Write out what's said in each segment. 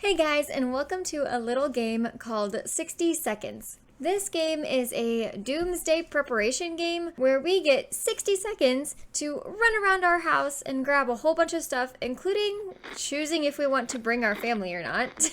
Hey guys, and welcome to a little game called 60 Seconds. This game is a doomsday preparation game where we get 60 seconds to run around our house and grab a whole bunch of stuff, including choosing if we want to bring our family or not.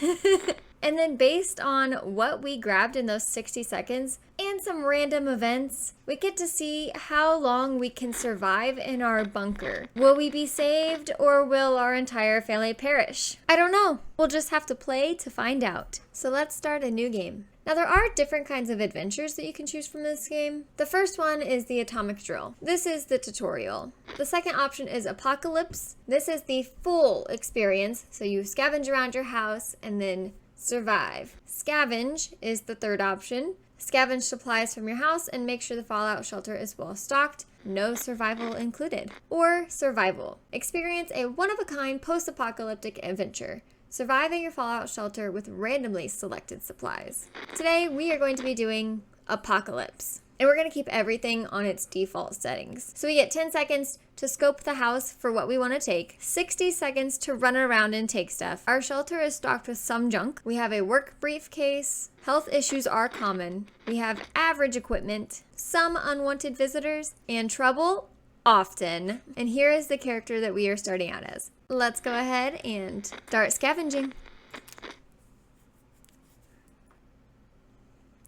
And then based on what we grabbed in those 60 seconds and some random events, we get to see how long we can survive in our bunker. Will we be saved or will our entire family perish? I don't know. We'll just have to play to find out. So let's start a new game. Now there are different kinds of adventures that you can choose from this game. The first one is the atomic drill. This is the tutorial. The second option is apocalypse. This is the full experience. So you scavenge around your house and then survive. Scavenge is the third option. Scavenge supplies from your house and make sure the fallout shelter is well stocked. No survival included. Or survival. Experience a one-of-a-kind post-apocalyptic adventure. Survive in your fallout shelter with randomly selected supplies. Today we are going to be doing apocalypse. And we're going to keep everything on its default settings. So we get 10 seconds to scope the house for what we want to take, 60 seconds to run around and take stuff. Our shelter is stocked with some junk. We have a work briefcase. Health issues are common. We have average equipment, some unwanted visitors, and trouble often. And here is the character that we are starting out as. Let's go ahead and start scavenging.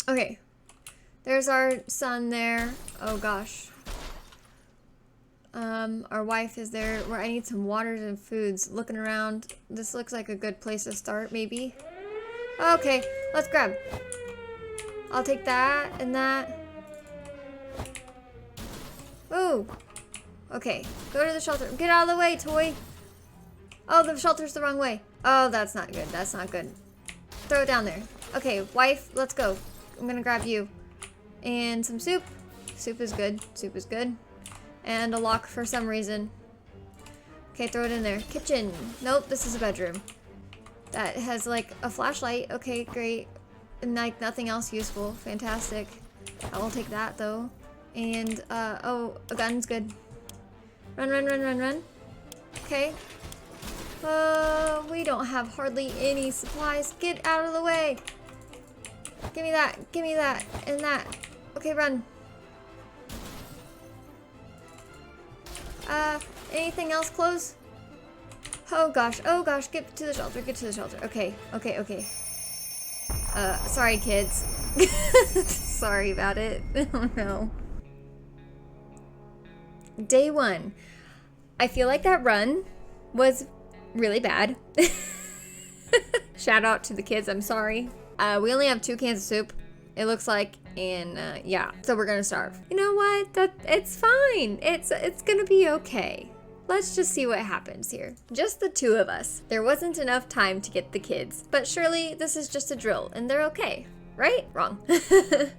Okay. There's our son there. Oh gosh. Our wife is there. Where I need some waters and foods. Looking around. This looks like a good place to start, maybe. Okay, let's grab. I'll take that and that. Ooh. Okay, go to the shelter. Get out of the way, toy. Oh, the shelter's the wrong way. Oh, that's not good. That's not good. Throw it down there. Okay, wife, let's go. I'm gonna grab you. And some soup. Soup is good. Soup is good. And a lock for some reason. Okay, throw it in there. Kitchen. Nope, this is a bedroom. That has like a flashlight. Okay, great. And like nothing else useful. Fantastic. I will take that though. And oh, a gun's good. Run, run, run, run, run. Okay. We don't have hardly any supplies. Get out of the way. Give me that, and that. Okay, run. Anything else close? Oh gosh, get to the shelter, Okay. Sorry kids. Sorry about it. Oh no. Day 1. I feel like that run was really bad. Shout out to the kids, I'm sorry. We only have 2 cans of soup, it looks like, and yeah, so we're gonna starve. You know what? It's fine. It's gonna be okay. Let's just see what happens here. Just the 2 of us. There wasn't enough time to get the kids, but surely this is just a drill, and they're okay. Right? Wrong.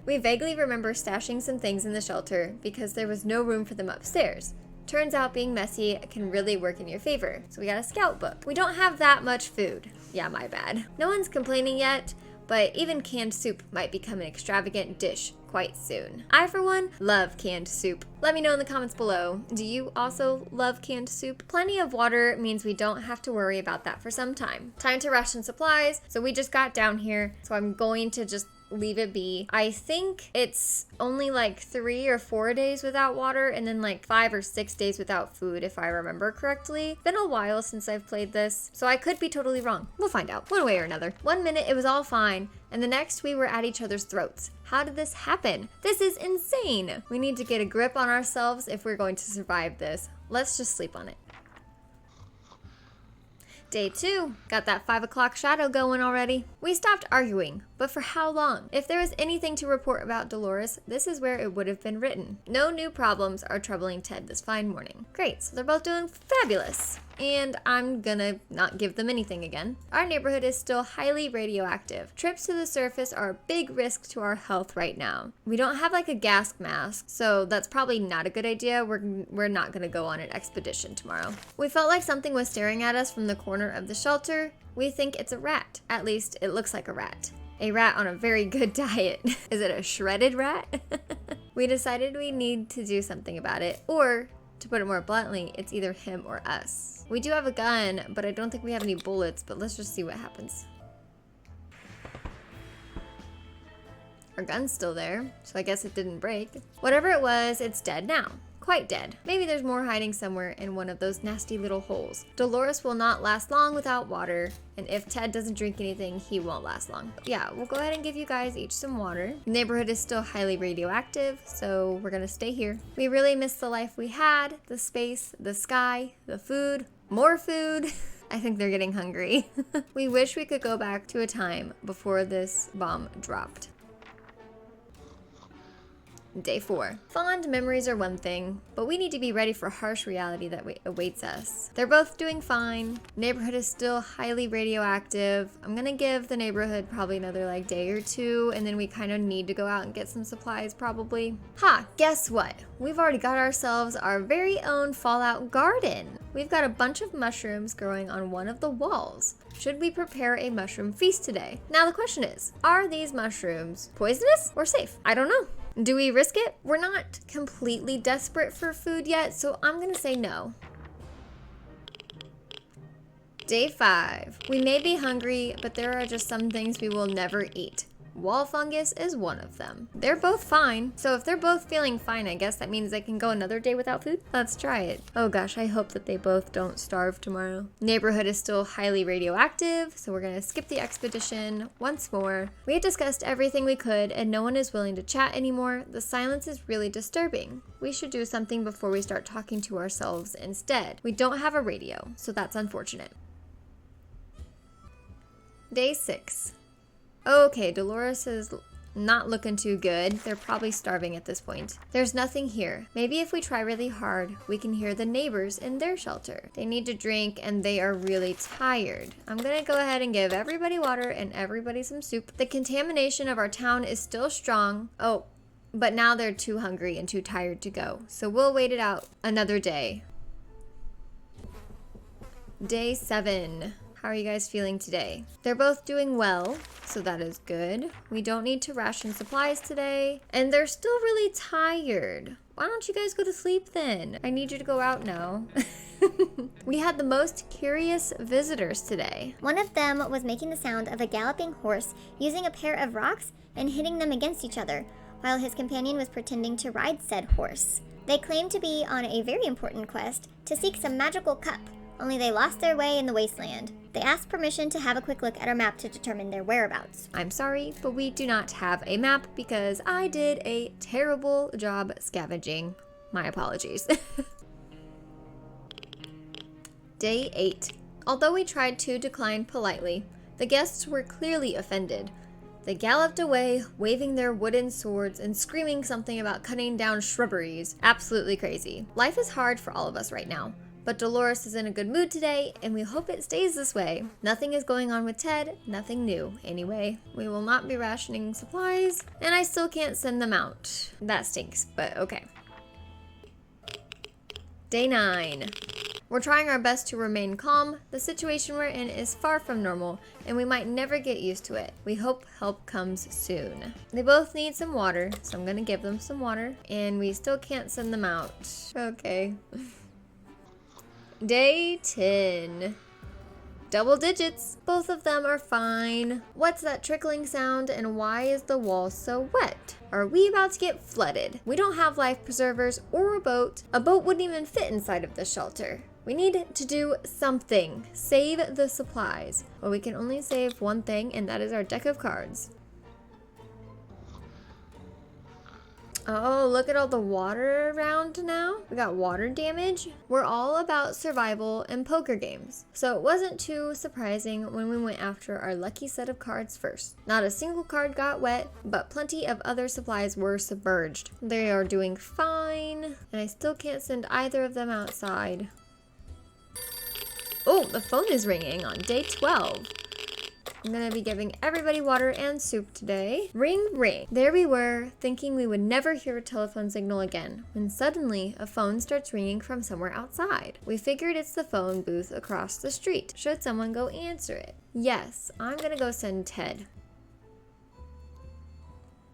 We vaguely remember stashing some things in the shelter because there was no room for them upstairs. Turns out being messy can really work in your favor, so we got a scout book. We don't have that much food. Yeah, my bad. No one's complaining yet, but even canned soup might become an extravagant dish quite soon. I, for one, love canned soup. Let me know in the comments below. Do you also love canned soup? Plenty of water means we don't have to worry about that for some time. Time to ration supplies. So we just got down here, so I'm going to just leave it be. I think it's only like 3 or 4 days without water and then like 5 or 6 days without food if I remember correctly. It's been a while since I've played this, so I could be totally wrong. We'll find out one way or another. 1 minute it was all fine and the next we were at each other's throats. How did this happen? This is insane. We need to get a grip on ourselves if we're going to survive this. Let's just sleep on it. Day 2. Got that 5 o'clock shadow going already. We stopped arguing, but for how long? If there was anything to report about Dolores, this is where it would have been written. No new problems are troubling Ted this fine morning. Great, so they're both doing fabulous. And I'm gonna not give them anything again. Our neighborhood is still highly radioactive. Trips to the surface are a big risk to our health right now. We don't have like a gas mask, so that's probably not a good idea. We're not gonna go on an expedition tomorrow. We felt like something was staring at us from the corner of the shelter. We think it's a rat. At least it looks like a rat. A rat on a very good diet. Is it a shredded rat? We decided we need to do something about it, or to put it more bluntly, it's either him or us. We do have a gun, but I don't think we have any bullets, but let's just see what happens. Our gun's still there, so I guess it didn't break. Whatever it was, it's dead now. Quite dead. Maybe there's more hiding somewhere in one of those nasty little holes. Dolores will not last long without water, and if Ted doesn't drink anything, he won't last long. Yeah, we'll go ahead and give you guys each some water. The neighborhood is still highly radioactive, so we're gonna stay here. We really miss the life we had, the space, the sky, the food, more food. I think they're getting hungry. We wish we could go back to a time before this bomb dropped. Day 4. Fond memories are one thing, but we need to be ready for harsh reality that awaits us. They're both doing fine. Neighborhood is still highly radioactive. I'm gonna give the neighborhood probably another like day or two, and then we kind of need to go out and get some supplies probably. Ha, guess what? We've already got ourselves our very own Fallout garden. We've got a bunch of mushrooms growing on one of the walls. Should we prepare a mushroom feast today? Now the question is, are these mushrooms poisonous or safe? I don't know. Do we risk it? We're not completely desperate for food yet, so I'm gonna say no. Day 5. We may be hungry, but there are just some things we will never eat. Wall fungus is one of them. They're both fine, so if they're both feeling fine, I guess that means they can go another day without food. Let's try it. Oh gosh, I hope that they both don't starve tomorrow. Neighborhood is still highly radioactive, so we're gonna skip the expedition once more. We had discussed everything we could, and no one is willing to chat anymore. The silence is really disturbing. We should do something before we start talking to ourselves instead. We don't have a radio, so that's unfortunate. Day 6. Okay, Dolores is not looking too good. They're probably starving at this point. There's nothing here. Maybe if we try really hard, we can hear the neighbors in their shelter. They need to drink and they are really tired. I'm gonna go ahead and give everybody water and everybody some soup. The contamination of our town is still strong. Oh, but now they're too hungry and too tired to go. So we'll wait it out another day. Day 7. How are you guys feeling today? They're both doing well, so that is good. We don't need to ration supplies today, and they're still really tired. Why don't you guys go to sleep then? I need you to go out now. We had the most curious visitors today. One of them was making the sound of a galloping horse using a pair of rocks and hitting them against each other, while his companion was pretending to ride said horse. They claimed to be on a very important quest to seek some magical cup, only they lost their way in the wasteland. They asked permission to have a quick look at our map to determine their whereabouts. I'm sorry, but we do not have a map because I did a terrible job scavenging. My apologies. Day 8. Although we tried to decline politely, the guests were clearly offended. They galloped away, waving their wooden swords and screaming something about cutting down shrubberies. Absolutely crazy. Life is hard for all of us right now. But Dolores is in a good mood today, and we hope it stays this way. Nothing is going on with Ted, nothing new anyway. We will not be rationing supplies, and I still can't send them out. That stinks, but okay. Day 9. We're trying our best to remain calm. The situation we're in is far from normal, and we might never get used to it. We hope help comes soon. They both need some water, so I'm gonna give them some water, and we still can't send them out. Okay. Day 10. Double digits. Both of them are fine. What's that trickling sound and why is the wall so wet? Are we about to get flooded? We don't have life preservers or a boat. A boat wouldn't even fit inside of the shelter. We need to do something. Save the supplies. Well, we can only save one thing, and that is our deck of cards. Oh, look at all the water around now. We got water damage. We're all about survival and poker games. So it wasn't too surprising when we went after our lucky set of cards first. Not a single card got wet, but plenty of other supplies were submerged. They are doing fine, and I still can't send either of them outside. Oh, the phone is ringing on day 12. I'm gonna be giving everybody water and soup today. Ring, ring. There we were, thinking we would never hear a telephone signal again, when suddenly a phone starts ringing from somewhere outside. We figured it's the phone booth across the street. Should someone go answer it? Yes, I'm gonna go send Ted.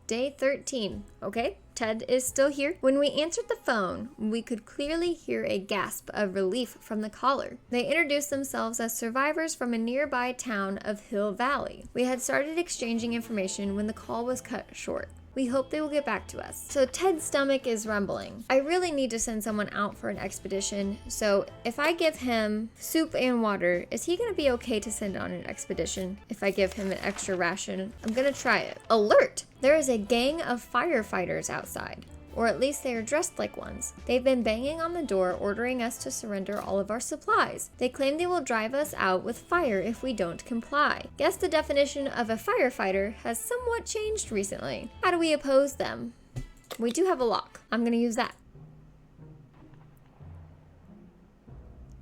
Day 13. Okay, Ted is still here. When we answered the phone, we could clearly hear a gasp of relief from the caller. They introduced themselves as survivors from a nearby town of Hill Valley. We had started exchanging information when the call was cut short. We hope they will get back to us. So Ted's stomach is rumbling. I really need to send someone out for an expedition, so if I give him soup and water, is he gonna be okay to send on an expedition? If I give him an extra ration, I'm gonna try it. Alert! There is a gang of firefighters outside. Or at least they are dressed like ones. They've been banging on the door ordering us to surrender all of our supplies. They claim they will drive us out with fire if we don't comply. Guess the definition of a firefighter has somewhat changed recently. How do we oppose them? We do have a lock. I'm gonna use that.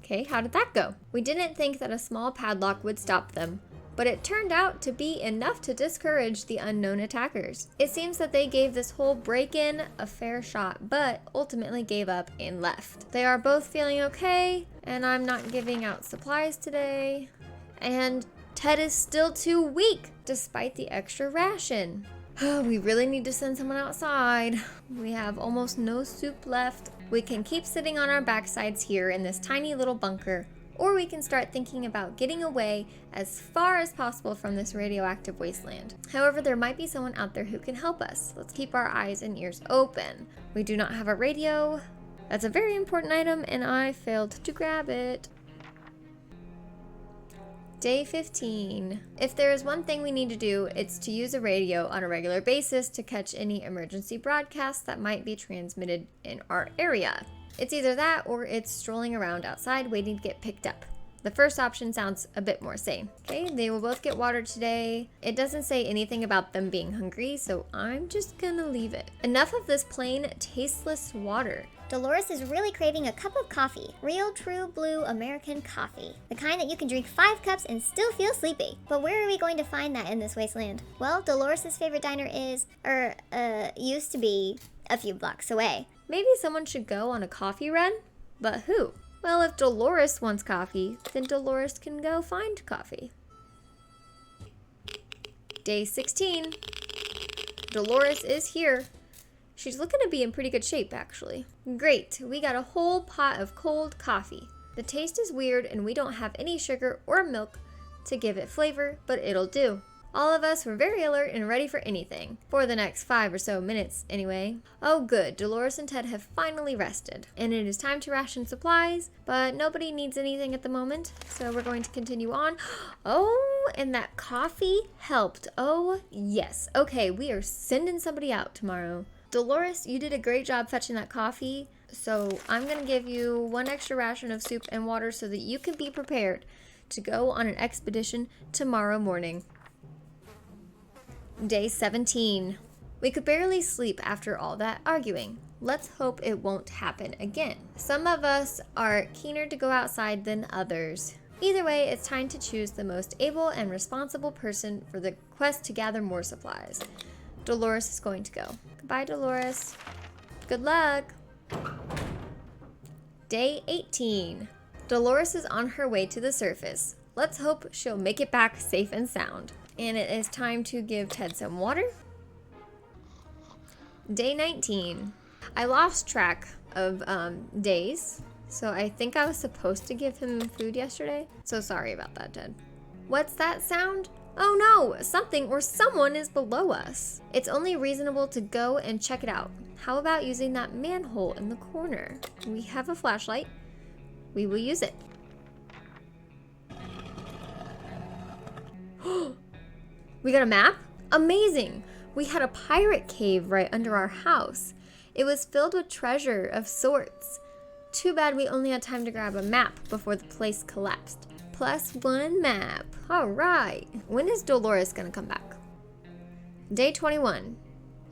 Okay, how did that go? We didn't think that a small padlock would stop them, but it turned out to be enough to discourage the unknown attackers. It seems that they gave this whole break-in a fair shot, but ultimately gave up and left. They are both feeling okay, and I'm not giving out supplies today. And Ted is still too weak, despite the extra ration. We really need to send someone outside. We have almost no soup left. We can keep sitting on our backsides here in this tiny little bunker, or we can start thinking about getting away as far as possible from this radioactive wasteland. However, there might be someone out there who can help us. Let's keep our eyes and ears open. We do not have a radio. That's a very important item, and I failed to grab it. Day 15. If there is one thing we need to do, it's to use a radio on a regular basis to catch any emergency broadcasts that might be transmitted in our area. It's either that or it's strolling around outside waiting to get picked up. The first option sounds a bit more sane. Okay, they will both get water today. It doesn't say anything about them being hungry, so I'm just gonna leave it. Enough of this plain, tasteless water. Dolores is really craving a cup of coffee. Real, true, blue American coffee. The kind that you can drink 5 cups and still feel sleepy. But where are we going to find that in this wasteland? Well, Dolores' favorite diner is, used to be a few blocks away. Maybe someone should go on a coffee run? But who? Well, if Dolores wants coffee, then Dolores can go find coffee. Day 16. Dolores is here. She's looking to be in pretty good shape, actually. Great, we got a whole pot of cold coffee. The taste is weird and we don't have any sugar or milk to give it flavor, but it'll do. All of us were very alert and ready for anything. For the next 5 or so minutes, anyway. Oh good, Dolores and Ted have finally rested. And it is time to ration supplies, but nobody needs anything at the moment, so we're going to continue on. Oh, and that coffee helped. Oh, yes. Okay, we are sending somebody out tomorrow. Dolores, you did a great job fetching that coffee, so I'm going to give you 1 extra ration of soup and water so that you can be prepared to go on an expedition tomorrow morning. Day 17. We could barely sleep after all that arguing. Let's hope it won't happen again. Some of us are keener to go outside than others. Either way, it's time to choose the most able and responsible person for the quest to gather more supplies. Dolores is going to go. Goodbye, Dolores. Good luck. Day 18. Dolores is on her way to the surface. Let's hope she'll make it back safe and sound. And it is time to give Ted some water. Day 19. I lost track of days, so I think I was supposed to give him food yesterday. So sorry about that, Ted. What's that sound? Oh no, something or someone is below us. It's only reasonable to go and check it out. How about using that manhole in the corner? We have a flashlight. We will use it. We got a map? Amazing! We had a pirate cave right under our house. It was filled with treasure of sorts. Too bad we only had time to grab a map before the place collapsed. +1 map. Alright. When is Dolores gonna come back? Day 21.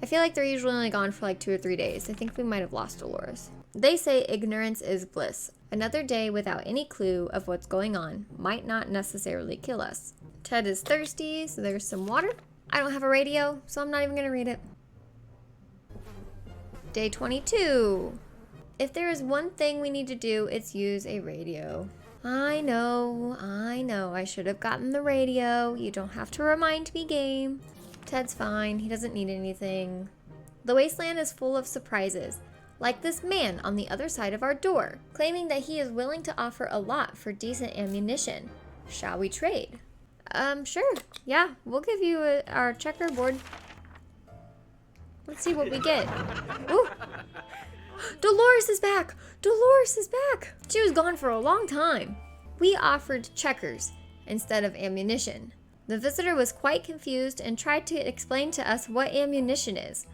I feel like they're usually only gone for like 2 or 3 days. I think we might have lost Dolores. They say ignorance is bliss. Another day without any clue of what's going on might not necessarily kill us. Ted is thirsty, so there's some water. I don't have a radio, so I'm not even gonna read it. Day 22. If there is one thing we need to do, it's use a radio. I know, I should have gotten the radio. You don't have to remind me, game. Ted's fine. He doesn't need anything. The wasteland is full of surprises, like this man on the other side of our door, claiming that he is willing to offer a lot for decent ammunition. Shall we trade? Sure. Yeah, we'll give you our checkerboard. Let's see what we get. Ooh! Dolores is back! Dolores is back! She was gone for a long time. We offered checkers instead of ammunition. The visitor was quite confused and tried to explain to us what ammunition is.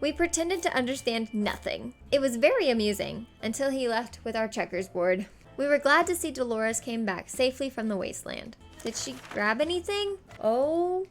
We pretended to understand nothing. It was very amusing until he left with our checkers board. We were glad to see Dolores came back safely from the wasteland. Did she grab anything? Oh,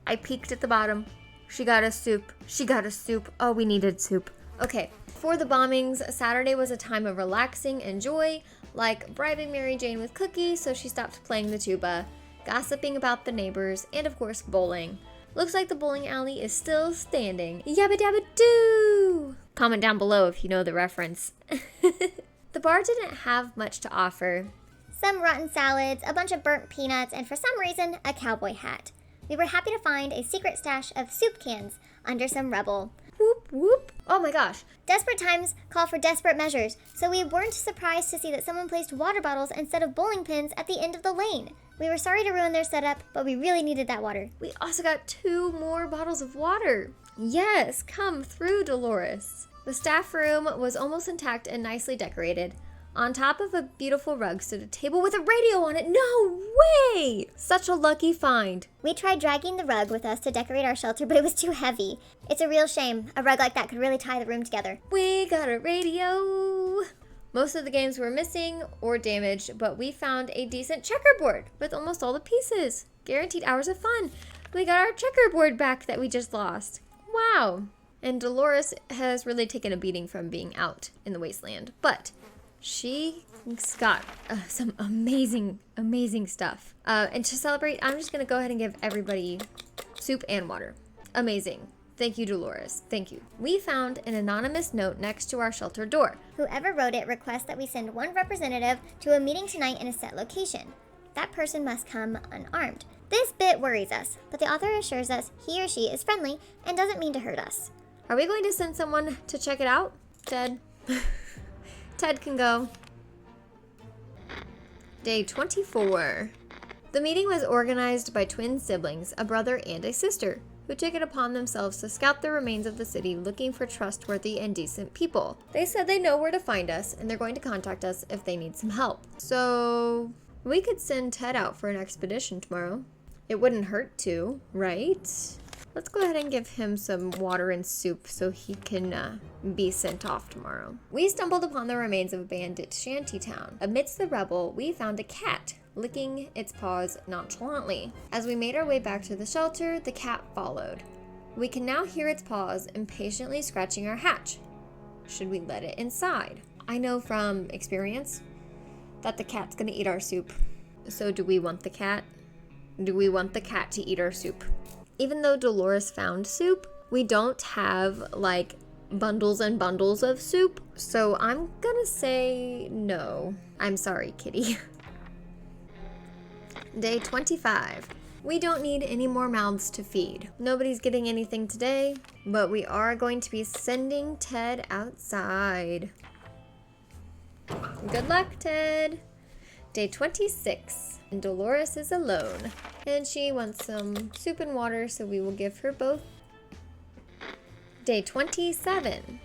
I peeked at the bottom. She got a soup. She got a soup. Oh, we needed soup. Okay, before the bombings, Saturday was a time of relaxing and joy, like bribing Mary Jane with cookies so she stopped playing the tuba, gossiping about the neighbors, and of course bowling. Looks like the bowling alley is still standing. Yabba dabba doo! Comment down below if you know the reference. The bar didn't have much to offer. Some rotten salads, a bunch of burnt peanuts, and for some reason, a cowboy hat. We were happy to find a secret stash of soup cans under some rubble. Whoop whoop. Oh my gosh. Desperate times call for desperate measures, so we weren't surprised to see that someone placed water bottles instead of bowling pins at the end of the lane. We were sorry to ruin their setup, but we really needed that water. We also got 2 more bottles of water. Yes, come through, Dolores. The staff room was almost intact and nicely decorated. On top of a beautiful rug stood a table with a radio on it. No way! Such a lucky find. We tried dragging the rug with us to decorate our shelter, but it was too heavy. It's a real shame. A rug like that could really tie the room together. We got a radio. Most of the games were missing or damaged, but we found a decent checkerboard with almost all the pieces. Guaranteed hours of fun. We got our checkerboard back that we just lost. Wow. And Dolores has really taken a beating from being out in the wasteland, but she's got some amazing stuff. And to celebrate, I'm just going to go ahead and give everybody soup and water. Amazing. Thank you, Dolores. Thank you. We found an anonymous note next to our shelter door. Whoever wrote it requests that we send one representative to a meeting tonight in a set location. That person must come unarmed. This bit worries us, but the author assures us he or she is friendly and doesn't mean to hurt us. Are we going to send someone to check it out? Ted? Ted can go. Day 24. The meeting was organized by twin siblings, a brother and a sister, who took it upon themselves to scout the remains of the city looking for trustworthy and decent people. They said they know where to find us, and they're going to contact us if they need some help. So, we could send Ted out for an expedition tomorrow. It wouldn't hurt to, right? Let's go ahead and give him some water and soup so he can be sent off tomorrow. We stumbled upon the remains of a bandit shantytown. Amidst the rubble, we found a cat licking its paws nonchalantly. As we made our way back to the shelter, the cat followed. We can now hear its paws impatiently scratching our hatch. Should we let it inside? I know from experience that the cat's gonna eat our soup. So do we want the cat? Do we want the cat to eat our soup? Even though Dolores found soup, we don't have like bundles and bundles of soup, so I'm gonna say no. I'm sorry, kitty. Day 25. We don't need any more mouths to feed. Nobody's getting anything today, but we are going to be sending Ted outside. Good luck, Ted. Day 26. And Dolores is alone, and she wants some soup and water, so we will give her both. Day 27.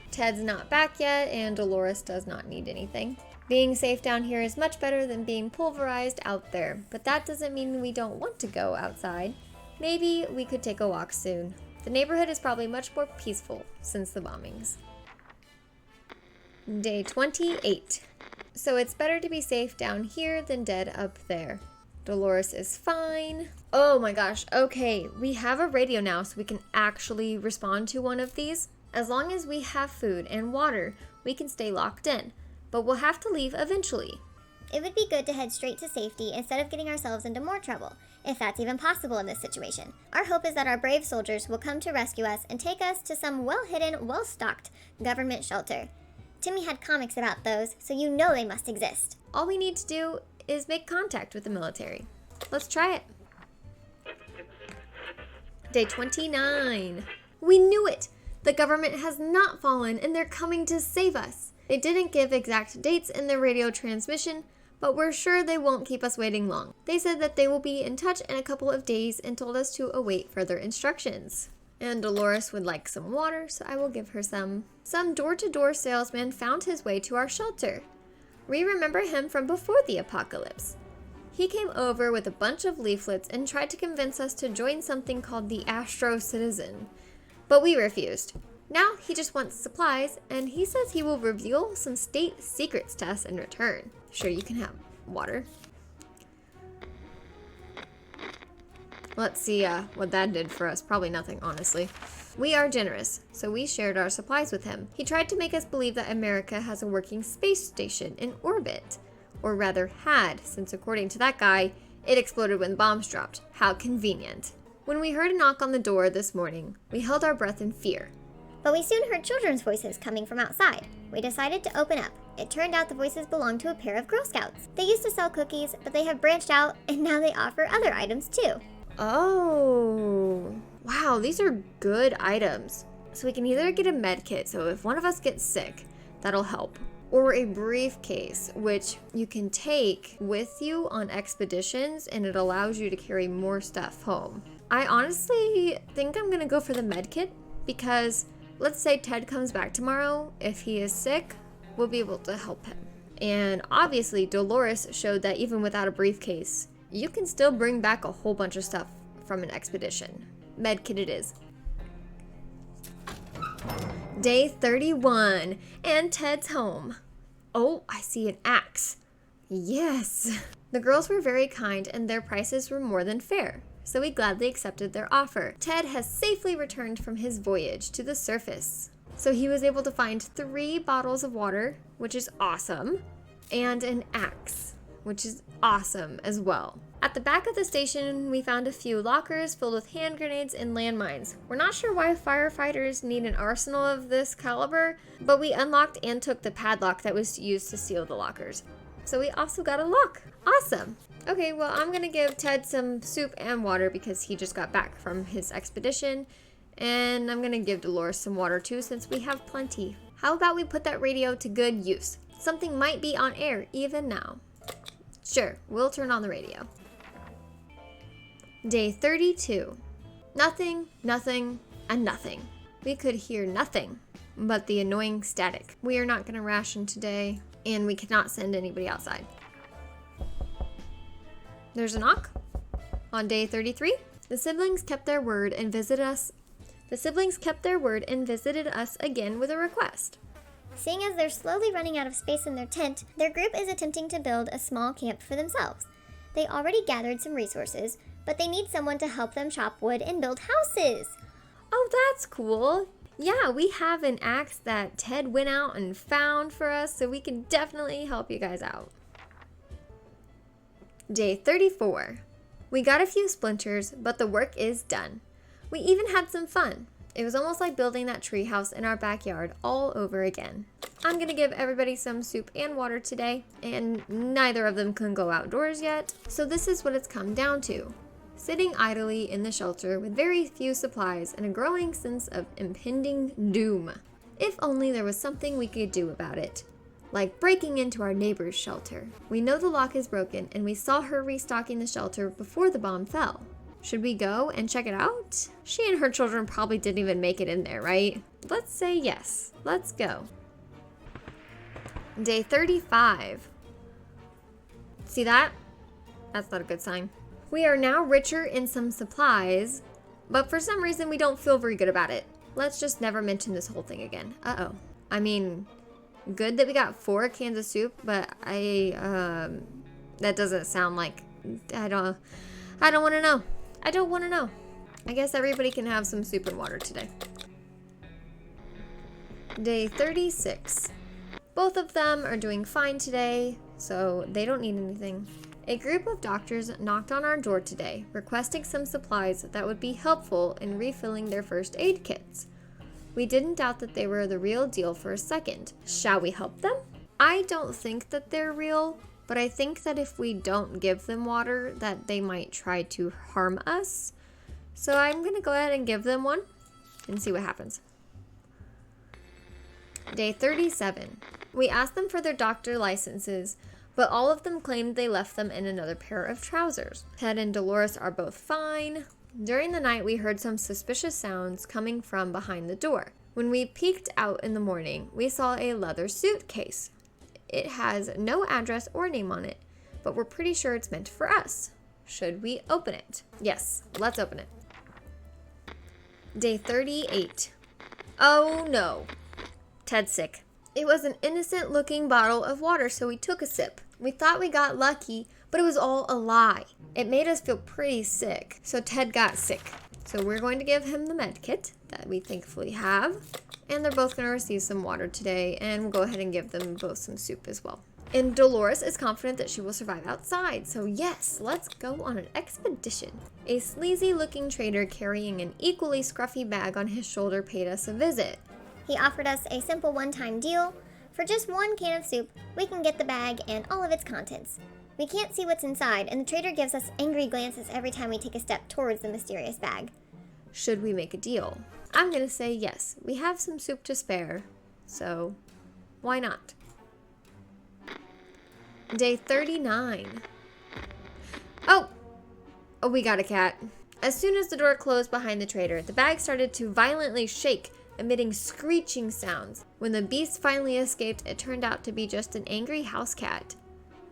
Ted's not back yet, and Dolores does not need anything. Being safe down here is much better than being pulverized out there, but that doesn't mean we don't want to go outside. Maybe we could take a walk soon. The neighborhood is probably much more peaceful since the bombings. Day 28. So it's better to be safe down here than dead up there. Dolores is fine. Oh my gosh, okay, we have a radio now so we can actually respond to one of these. As long as we have food and water, we can stay locked in, but we'll have to leave eventually. It would be good to head straight to safety instead of getting ourselves into more trouble, if that's even possible in this situation. Our hope is that our brave soldiers will come to rescue us and take us to some well-hidden, well-stocked government shelter. Timmy had comics about those, so you know they must exist. All we need to do is make contact with the military. Let's try it. Day 29. We knew it! The government has not fallen and they're coming to save us. They didn't give exact dates in their radio transmission, but we're sure they won't keep us waiting long. They said that they will be in touch in a couple of days and told us to await further instructions. And Dolores would like some water, so I will give her some. Some door-to-door salesman found his way to our shelter. We remember him from before the apocalypse. He came over with a bunch of leaflets and tried to convince us to join something called the Astro Citizen, but we refused. Now he just wants supplies, and he says he will reveal some state secrets to us in return. Sure, you can have water. Let's see what that did for us. Probably nothing, honestly. We are generous, so we shared our supplies with him. He tried to make us believe that America has a working space station in orbit. Or rather had, since according to that guy, it exploded when bombs dropped. How convenient. When we heard a knock on the door this morning, we held our breath in fear. But we soon heard children's voices coming from outside. We decided to open up. It turned out the voices belonged to a pair of Girl Scouts. They used to sell cookies, but they have branched out, and now they offer other items too. Oh, wow, these are good items. So we can either get a med kit, so if one of us gets sick, that'll help. Or a briefcase, which you can take with you on expeditions, and it allows you to carry more stuff home. I honestly think I'm gonna go for the med kit, because let's say Ted comes back tomorrow. If he is sick, we'll be able to help him. And obviously, Dolores showed that even without a briefcase, you can still bring back a whole bunch of stuff from an expedition. Medkit it is. Day 31, and Ted's home. Oh, I see an axe. Yes. The girls were very kind and their prices were more than fair, so we gladly accepted their offer. Ted has safely returned from his voyage to the surface. So he was able to find 3 bottles of water, which is awesome, and an axe, which is awesome as well. At the back of the station, we found a few lockers filled with hand grenades and landmines. We're not sure why firefighters need an arsenal of this caliber, but we unlocked and took the padlock that was used to seal the lockers. So we also got a lock. Awesome. Okay, well, I'm gonna give Ted some soup and water because he just got back from his expedition. And I'm gonna give Dolores some water too since we have plenty. How about we put that radio to good use? Something might be on air even now. Sure, we'll turn on the radio. Day 32. Nothing, nothing, and nothing. We could hear nothing but the annoying static. We are not gonna ration today, and we cannot send anybody outside. There's a knock. On day 33, the siblings kept their word and visited us. The siblings kept their word and visited us again with a request. Seeing as they're slowly running out of space in their tent, their group is attempting to build a small camp for themselves. They already gathered some resources, but they need someone to help them chop wood and build houses. Oh, that's cool. Yeah, we have an axe that Ted went out and found for us, so we can definitely help you guys out. Day 34. We got a few splinters, but the work is done. We even had some fun. It was almost like building that treehouse in our backyard all over again. I'm gonna give everybody some soup and water today, and neither of them can go outdoors yet, so this is what it's come down to. Sitting idly in the shelter with very few supplies and a growing sense of impending doom. If only there was something we could do about it. Like breaking into our neighbor's shelter. We know the lock is broken and we saw her restocking the shelter before the bomb fell. Should we go and check it out? She and her children probably didn't even make it in there, right? Let's say yes. Let's go. Day 35. See that? That's not a good sign. We are now richer in some supplies, but for some reason we don't feel very good about it. Let's just never mention this whole thing again. Uh-oh. I mean, good that we got 4 cans of soup, but that doesn't sound like, I don't want to know. I don't want to know. I guess everybody can have some soup and water today. Day 36. Both of them are doing fine today, so they don't need anything. A group of doctors knocked on our door today, requesting some supplies that would be helpful in refilling their first aid kits. We didn't doubt that they were the real deal for a second. Shall we help them? I don't think that they're real, but I think that if we don't give them water, that they might try to harm us. So I'm going to go ahead and give them one and see what happens. Day 37. We asked them for their doctor licenses, but all of them claimed they left them in another pair of trousers. Ted and Dolores are both fine. During the night, we heard some suspicious sounds coming from behind the door. When we peeked out in the morning, we saw a leather suitcase. It has no address or name on it, but we're pretty sure it's meant for us. Should we open it? Yes, let's open it. Day 38. Oh no. Ted's sick. It was an innocent looking bottle of water, so we took a sip. We thought we got lucky, but it was all a lie. It made us feel pretty sick, so Ted got sick. So we're going to give him the med kit that we thankfully have, and they're both going to receive some water today, and we'll go ahead and give them both some soup as well. And Dolores is confident that she will survive outside, so yes, let's go on an expedition. A sleazy looking trader carrying an equally scruffy bag on his shoulder paid us a visit. He offered us a simple one-time deal. For just 1 can of soup, we can get the bag and all of its contents. We can't see what's inside, and the trader gives us angry glances every time we take a step towards the mysterious bag. Should we make a deal? I'm gonna say yes. We have some soup to spare, so why not? Day 39. Oh, we got a cat. As soon as the door closed behind the trader, the bag started to violently shake, emitting screeching sounds. When the beast finally escaped, it turned out to be just an angry house cat.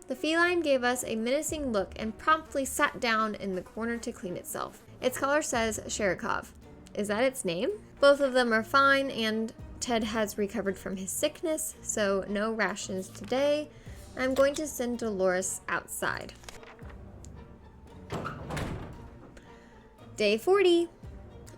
The feline gave us a menacing look and promptly sat down in the corner to clean itself. Its collar says Sherikov. Is that its name? Both of them are fine, and Ted has recovered from his sickness, so no rations today. I'm going to send Dolores outside. Day 40.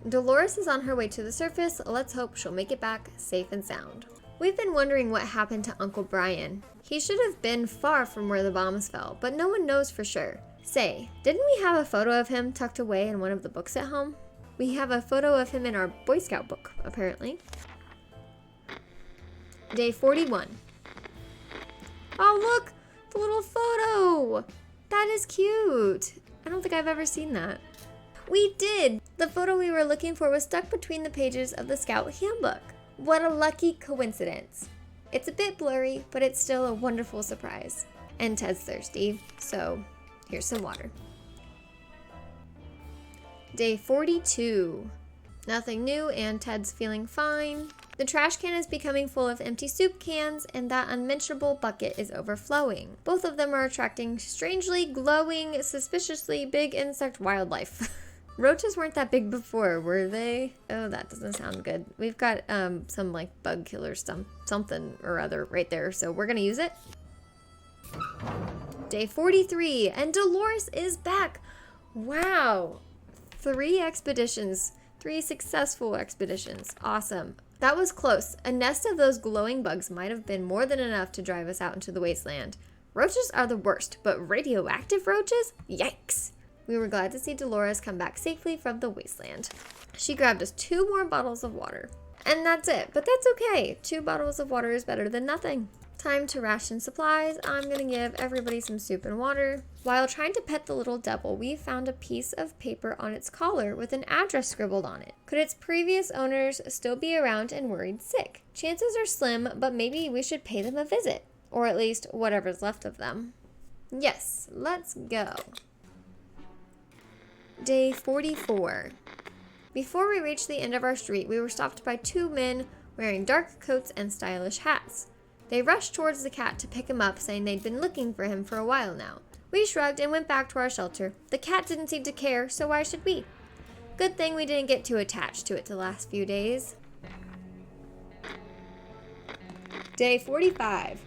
Dolores is on her way to the surface. Let's hope she'll make it back safe and sound. We've been wondering what happened to Uncle Brian. He should have been far from where the bombs fell, but no one knows for sure. Say, didn't we have a photo of him tucked away in one of the books at home? We have a photo of him in our Boy Scout book, apparently. Day 41. Oh, look! The little photo! That is cute! I don't think I've ever seen that. We did! The photo we were looking for was stuck between the pages of the Scout handbook. What a lucky coincidence. It's a bit blurry, but it's still a wonderful surprise. And Ted's thirsty, so here's some water. Day 42. Nothing new, and Ted's feeling fine. The trash can is becoming full of empty soup cans, and that unmentionable bucket is overflowing. Both of them are attracting strangely glowing, suspiciously big insect wildlife. Roaches weren't that big before, were they? Oh, that doesn't sound good. We've got some like bug killer something or other right there, so we're gonna use it. Day 43, and Dolores is back. Wow, 3 expeditions, 3 successful expeditions. Awesome. That was close. A nest of those glowing bugs might have been more than enough to drive us out into the wasteland. Roaches are the worst, but radioactive roaches? Yikes. We were glad to see Dolores come back safely from the wasteland. She grabbed us 2 more bottles of water. And that's it, but that's okay. 2 bottles of water is better than nothing. Time to ration supplies. I'm gonna give everybody some soup and water. While trying to pet the little devil, we found a piece of paper on its collar with an address scribbled on it. Could its previous owners still be around and worried sick? Chances are slim, but maybe we should pay them a visit. Or at least whatever's left of them. Yes, let's go. Day 44. Before we reached the end of our street, we were stopped by 2 men wearing dark coats and stylish hats. They rushed towards the cat to pick him up, saying they'd been looking for him for a while now. We shrugged and went back to our shelter. The cat didn't seem to care, so why should we? Good thing we didn't get too attached to it the last few days. Day 45.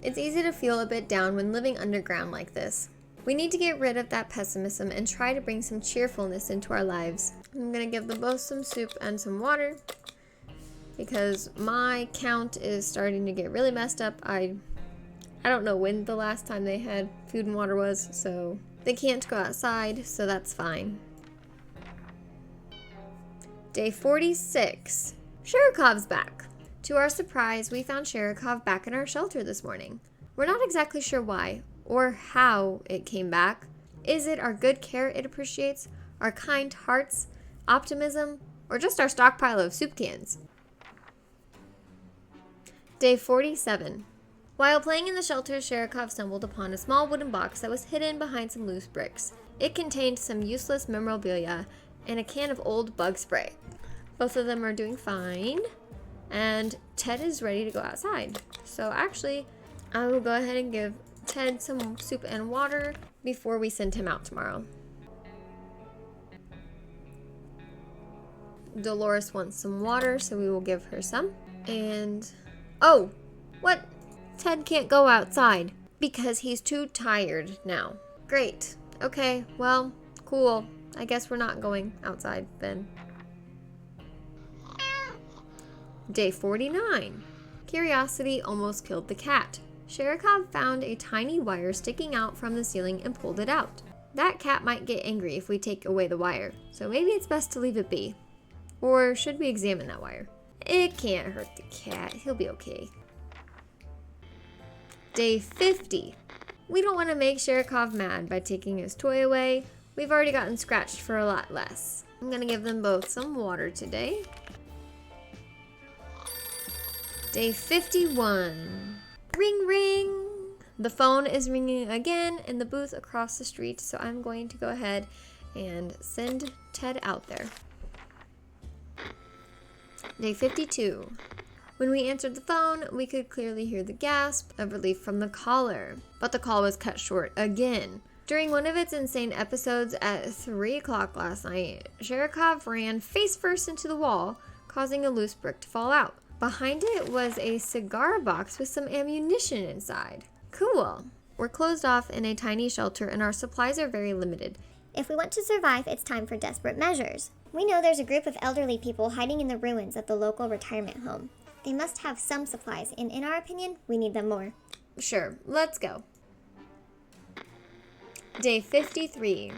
It's easy to feel a bit down when living underground like this. We need to get rid of that pessimism and try to bring some cheerfulness into our lives. I'm gonna give them both some soup and some water because my count is starting to get really messed up. I don't know when the last time they had food and water was, so they can't go outside, so that's fine. Day 46. Sherikov's back. To our surprise, we found Sherikov back in our shelter this morning. We're not exactly sure why or how it came back. Is it our good care it appreciates? Our kind hearts? optimism, or just our stockpile of soup cans? Day 47. While playing in the shelter, Sherikov stumbled upon a small wooden box that was hidden behind some loose bricks. It contained some useless memorabilia and a can of old bug spray. Both of them are doing fine, and Ted is ready to go outside. So actually, I will go ahead and give Ted some soup and water before we send him out tomorrow. Dolores wants some water, so we will give her some. And, oh, what? Ted can't go outside because he's too tired now. Great. Okay, well, cool. I guess we're not going outside then. Day 49. Curiosity almost killed the cat. Sherikov found a tiny wire sticking out from the ceiling and pulled it out. That cat might get angry if we take away the wire, so maybe it's best to leave it be. Or should we examine that wire? It can't hurt the cat. He'll be okay. Day 50. We don't want to make Sherikov mad by taking his toy away. We've already gotten scratched for a lot less. I'm going to give them both some water today. Day 51. Ring, ring. The phone is ringing again in the booth across the street, so I'm going to go ahead and send Ted out there. Day 52. When we answered the phone, we could clearly hear the gasp of relief from the caller, but the call was cut short again. During one of its insane episodes at 3 o'clock last night, Sherikov ran face first into the wall, causing a loose brick to fall out. Behind it was a cigar box with some ammunition inside. Cool. We're closed off in a tiny shelter and our supplies are very limited. If we want to survive, it's time for desperate measures. We know there's a group of elderly people hiding in the ruins of the local retirement home. They must have some supplies, and in our opinion, we need them more. Sure, let's go. Day 53.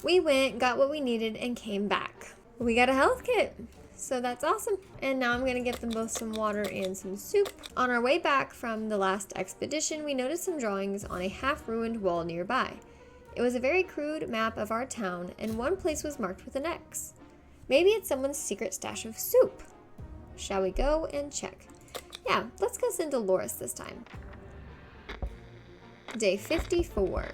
We went, got what we needed, and came back. We got a health kit, so that's awesome. And now I'm gonna give them both some water and some soup. On our way back from the last expedition, we noticed some drawings on a half-ruined wall nearby. It was a very crude map of our town, and one place was marked with an X. Maybe it's someone's secret stash of soup. Shall we go and check? Yeah, let's go send Dolores this time. Day 54.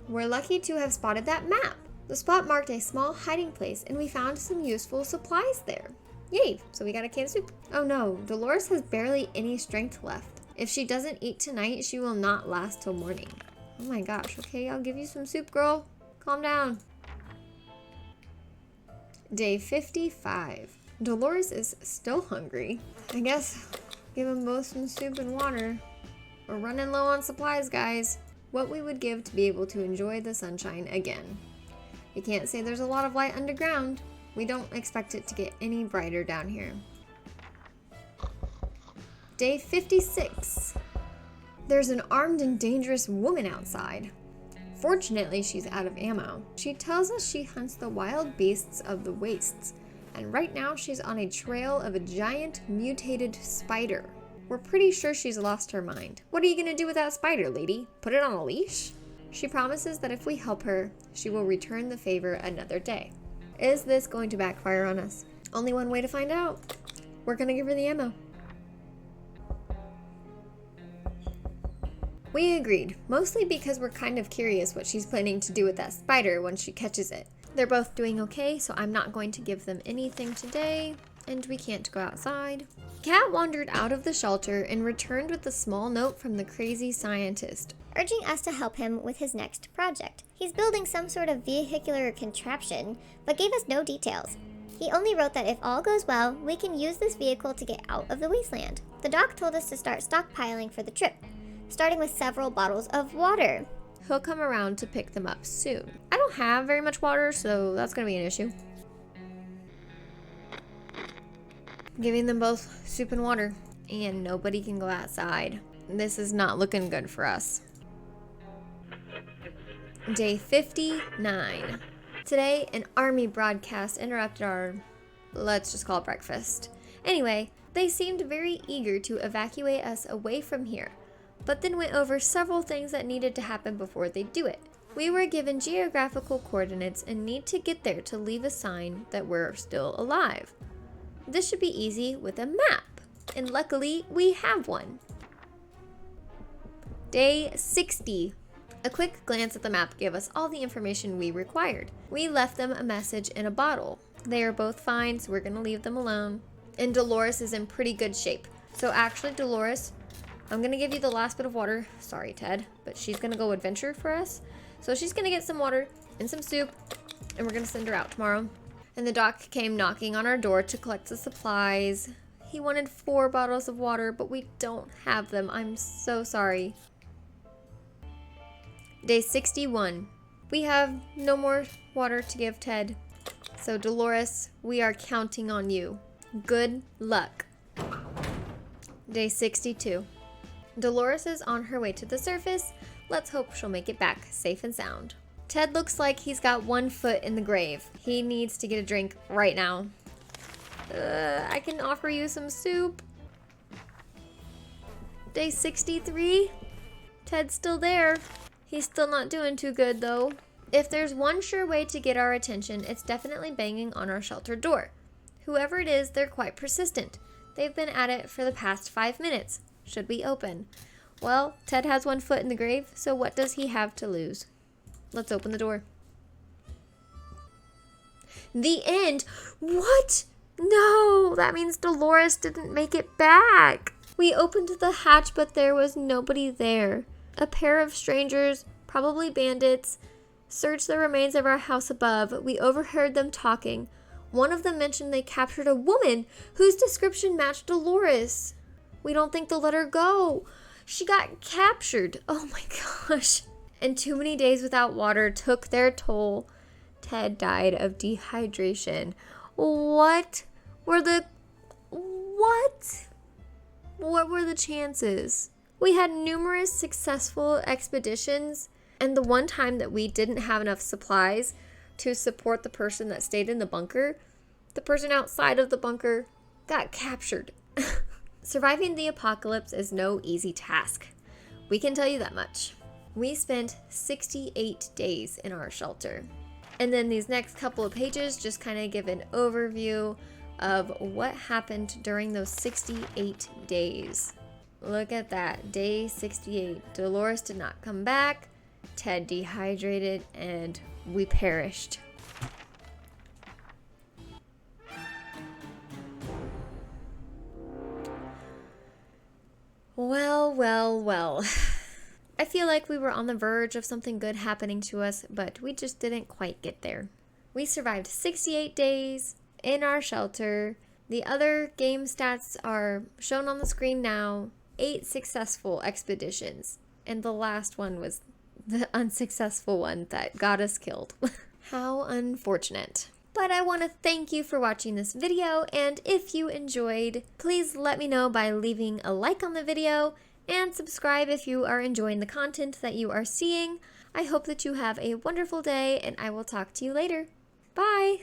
We're lucky to have spotted that map. The spot marked a small hiding place, and we found some useful supplies there. Yay, so we got a can of soup. Oh no, Dolores has barely any strength left. If she doesn't eat tonight, she will not last till morning. Oh my gosh, okay, I'll give you some soup, girl. Calm down. Day 55. Dolores is still hungry. I guess give them both some soup and water. We're running low on supplies, guys. What we would give to be able to enjoy the sunshine again. You can't say there's a lot of light underground. We don't expect it to get any brighter down here. Day 56. There's an armed and dangerous woman outside. Fortunately, she's out of ammo. She tells us she hunts the wild beasts of the wastes, and right now she's on a trail of a giant mutated spider. We're pretty sure she's lost her mind. What are you gonna do with that spider, lady? Put it on a leash? She promises that if we help her, she will return the favor another day. Is this going to backfire on us? Only one way to find out. We're gonna give her the ammo. We agreed, mostly because we're kind of curious what she's planning to do with that spider when she catches it. They're both doing okay, so I'm not going to give them anything today, and we can't go outside. Cat wandered out of the shelter and returned with a small note from the crazy scientist, urging us to help him with his next project. He's building some sort of vehicular contraption, but gave us no details. He only wrote that if all goes well, we can use this vehicle to get out of the wasteland. The doc told us to start stockpiling for the trip, starting with several bottles of water. He'll come around to pick them up soon. I don't have very much water, so that's gonna be an issue. Giving them both soup and water, and nobody can go outside. This is not looking good for us. Day 59. Today, an army broadcast interrupted our, let's just call it breakfast. Anyway, they seemed very eager to evacuate us away from here, but then went over several things that needed to happen before they do it. We were given geographical coordinates and need to get there to leave a sign that we're still alive. This should be easy with a map, and luckily we have one. Day 60. A quick glance at the map gave us all the information we required. We left them a message in a bottle. They are both fine, so we're gonna leave them alone. And Dolores is in pretty good shape. So actually, Dolores, I'm gonna give you the last bit of water. Sorry, Ted, but she's gonna go adventure for us. So she's gonna get some water and some soup, and we're gonna send her out tomorrow. And the doc came knocking on our door to collect the supplies. He wanted 4 bottles of water, but we don't have them. I'm so sorry. Day 61. We have no more water to give Ted. So Dolores, we are counting on you. Good luck. Day 62. Dolores is on her way to the surface. Let's hope she'll make it back safe and sound. Ted looks like he's got 1 foot in the grave. He needs to get a drink right now. I can offer you some soup. Day 63. Ted's still there. He's still not doing too good though. If there's one sure way to get our attention, it's definitely banging on our shelter door. Whoever it is, they're quite persistent. They've been at it for the past 5 minutes. Should we open? Well, Ted has 1 foot in the grave, so what does he have to lose? Let's open the door. The end! What? No, that means Dolores didn't make it back. We opened the hatch, but there was nobody there. A pair of strangers, probably bandits, searched the remains of our house above. We overheard them talking. One of them mentioned they captured a woman whose description matched Dolores. We don't think they'll let her go. She got captured. Oh my gosh. And too many days without water took their toll. Ted died of dehydration. What were the chances? We had numerous successful expeditions, and the one time that we didn't have enough supplies to support the person that stayed in the bunker, the person outside of the bunker got captured. Surviving the apocalypse is no easy task. We can tell you that much. We spent 68 days in our shelter. And then these next couple of pages just kind of give an overview of what happened during those 68 days. Look at that, day 68. Dolores did not come back, Ted dehydrated, and we perished. Well. I feel like we were on the verge of something good happening to us, but we just didn't quite get there. We survived 68 days in our shelter. The other game stats are shown on the screen now. 8 successful expeditions, and the last one was the unsuccessful one that got us killed. How unfortunate. But I want to thank you for watching this video, and if you enjoyed, please let me know by leaving a like on the video and subscribe if you are enjoying the content that you are seeing. I hope that you have a wonderful day, and I will talk to you later. Bye!